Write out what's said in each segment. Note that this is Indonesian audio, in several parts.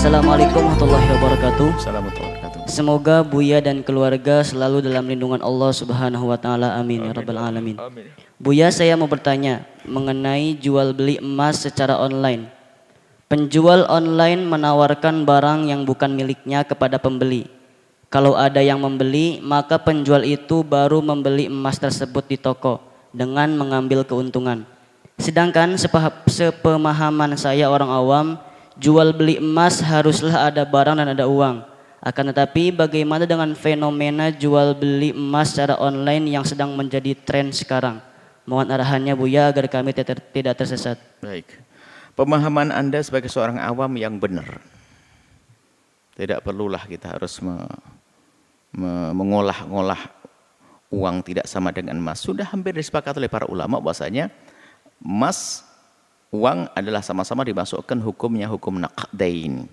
Assalamualaikum warahmatullahi wabarakatuh. Assalamualaikum warahmatullahi wabarakatuh. Semoga Buya dan keluarga selalu dalam lindungan Allah Subhanahu wa taala. Amin ya rabbal alamin. Buya, saya mau bertanya mengenai jual beli emas secara online. Penjual online menawarkan barang yang bukan miliknya kepada pembeli. Kalau ada yang membeli, maka penjual itu baru membeli emas tersebut di toko dengan mengambil keuntungan. Sedangkan sepemahaman saya orang awam, jual beli emas haruslah ada barang dan ada uang. Akan tetapi bagaimana dengan fenomena jual beli emas secara online yang sedang menjadi tren sekarang? Mohon arahannya Buya agar kami tidak tersesat. Baik. Pemahaman Anda sebagai seorang awam yang benar. Tidak perlulah kita harus mengolah-ngolah uang tidak sama dengan emas. Sudah hampir disepakati oleh para ulama bahwasanya emas, uang adalah sama-sama dimasukkan hukumnya hukum naqdain.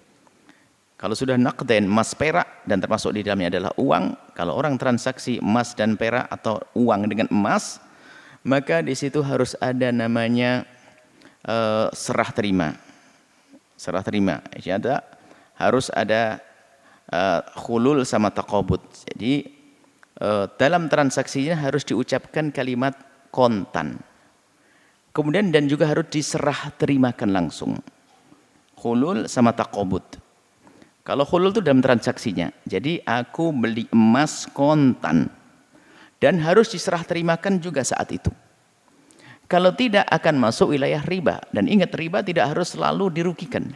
Kalau sudah naqdain, emas perak dan termasuk di dalamnya adalah uang, kalau orang transaksi emas dan perak atau uang dengan emas, maka di situ harus ada namanya serah terima. Serah terima. Jadi harus ada khulul sama taqabud. Jadi dalam transaksinya harus diucapkan kalimat kontan. Kemudian dan juga harus diserah terimakan langsung. Khulul sama taqabud. Kalau khulul itu dalam transaksinya. Jadi aku beli emas kontan dan harus diserah terimakan juga saat itu. Kalau tidak akan masuk wilayah riba, dan ingat riba tidak harus selalu dirugikan.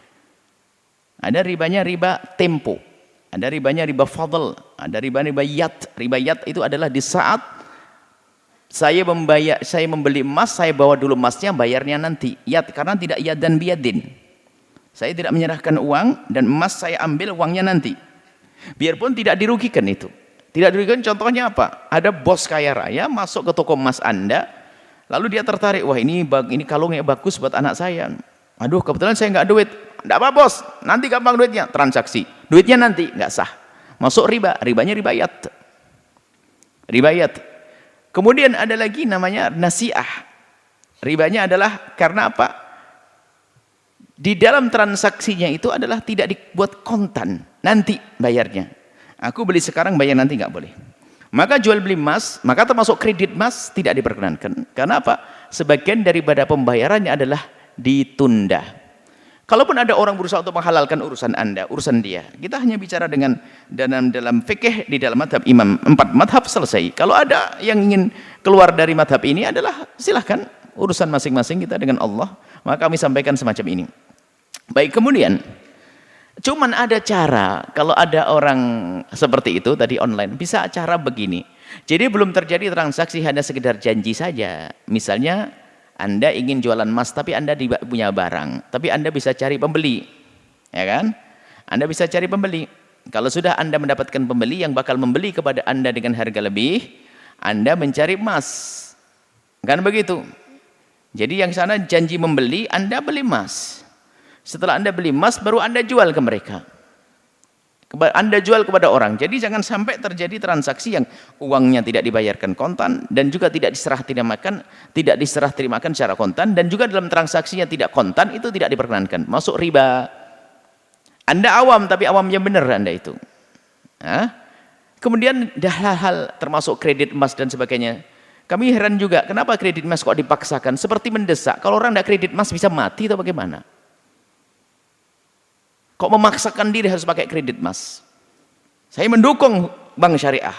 Ada ribanya riba tempo, ada ribanya riba fadl, ada riba yat. Riba yat itu adalah di saat saya membeli emas, saya bawa dulu emasnya, bayarnya nanti. Yat karena tidak yad dan biyadin. Saya tidak menyerahkan uang dan emas saya ambil uangnya nanti. Biarpun tidak dirugikan itu. Tidak dirugikan contohnya apa? Ada bos kaya raya masuk ke toko emas Anda, lalu dia tertarik, wah ini kalungnya bagus buat anak saya. Aduh kebetulan saya nggak duit. Nggak apa bos, nanti gampang duitnya. Transaksi. Duitnya nanti, nggak sah. Masuk riba, ribanya ribayat. Ribayat. Kemudian ada lagi namanya nasi'ah. Ribanya adalah karena apa? Di dalam transaksinya itu adalah tidak dibuat kontan, nanti bayarnya. Aku beli sekarang, bayar nanti, nggak boleh. Maka jual beli emas, maka termasuk kredit emas tidak diperkenankan. Karena apa? Sebagian daripada pembayarannya adalah ditunda. Kalaupun ada orang berusaha untuk menghalalkan urusan Anda, urusan dia, kita hanya bicara dengan dalam fikih di dalam madhab imam 4 madhab selesai. Kalau ada yang ingin keluar dari madhab ini adalah silahkan, urusan masing-masing kita dengan Allah. Maka kami sampaikan semacam ini. Baik, kemudian cuman ada cara kalau ada orang seperti itu tadi online, bisa cara begini. Jadi belum terjadi transaksi, hanya sekedar janji saja. Misalnya Anda ingin jualan emas tapi Anda tidak punya barang, tapi Anda bisa cari pembeli. Ya kan? Anda bisa cari pembeli. Kalau sudah Anda mendapatkan pembeli yang bakal membeli kepada Anda dengan harga lebih, Anda mencari emas. Kan begitu? Jadi yang sana janji membeli, Anda beli emas. Setelah Anda beli emas, baru Anda jual ke mereka. Anda jual kepada orang. Jadi jangan sampai terjadi transaksi yang uangnya tidak dibayarkan kontan dan juga tidak diserah terimakan secara kontan, dan juga dalam transaksinya tidak kontan, itu tidak diperkenankan. Masuk riba. Anda awam, tapi awamnya benar Anda itu. Nah, kemudian hal-hal termasuk kredit emas dan sebagainya. Kami heran juga, kenapa kredit emas kok dipaksakan? Seperti mendesak. Kalau orang tidak kredit emas bisa mati atau bagaimana? Kok memaksakan diri harus pakai kredit emas? Saya mendukung bank syariah.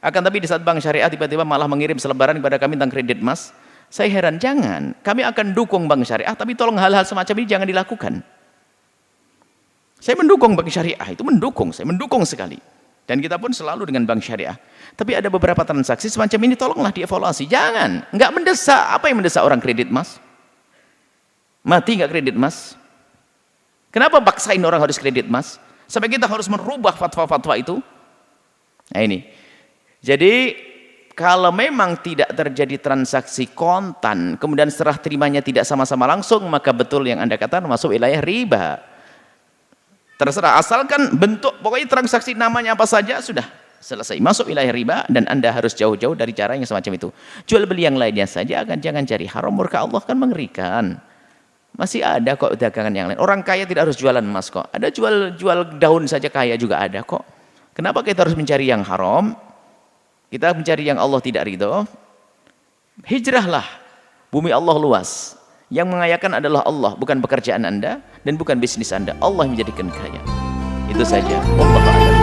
Akan tapi di saat bank syariah tiba-tiba malah mengirim selebaran kepada kami tentang kredit emas, saya heran, jangan. Kami akan dukung bank syariah, tapi tolong hal-hal semacam ini jangan dilakukan. Saya mendukung bank syariah, itu mendukung, saya mendukung sekali. Dan kita pun selalu dengan bank syariah. Tapi ada beberapa transaksi semacam ini tolonglah dievaluasi. Jangan, nggak mendesak. Apa yang mendesak orang kredit emas? Mati nggak kredit emas? Kenapa paksain orang harus kredit emas? Sampai kita harus merubah fatwa-fatwa itu? Nah ini. Jadi kalau memang tidak terjadi transaksi kontan, kemudian serah terimanya tidak sama-sama langsung, maka betul yang Anda katakan masuk wilayah riba. Terserah, asalkan bentuk, pokoknya transaksi namanya apa saja, sudah selesai. Masuk wilayah riba, dan Anda harus jauh-jauh dari cara yang semacam itu. Jual beli yang lainnya saja, jangan cari haram, murka Allah kan mengerikan. Masih ada kok dagangan yang lain. Orang kaya tidak harus jualan emas kok. Ada jual daun saja kaya juga ada kok. Kenapa kita harus mencari yang haram? Kita mencari yang Allah tidak ridho. Hijrahlah. Bumi Allah luas. Yang mengayakan adalah Allah, bukan pekerjaan Anda dan bukan bisnis Anda. Allah yang menjadikan kaya. Itu saja. Wallahu a'lam.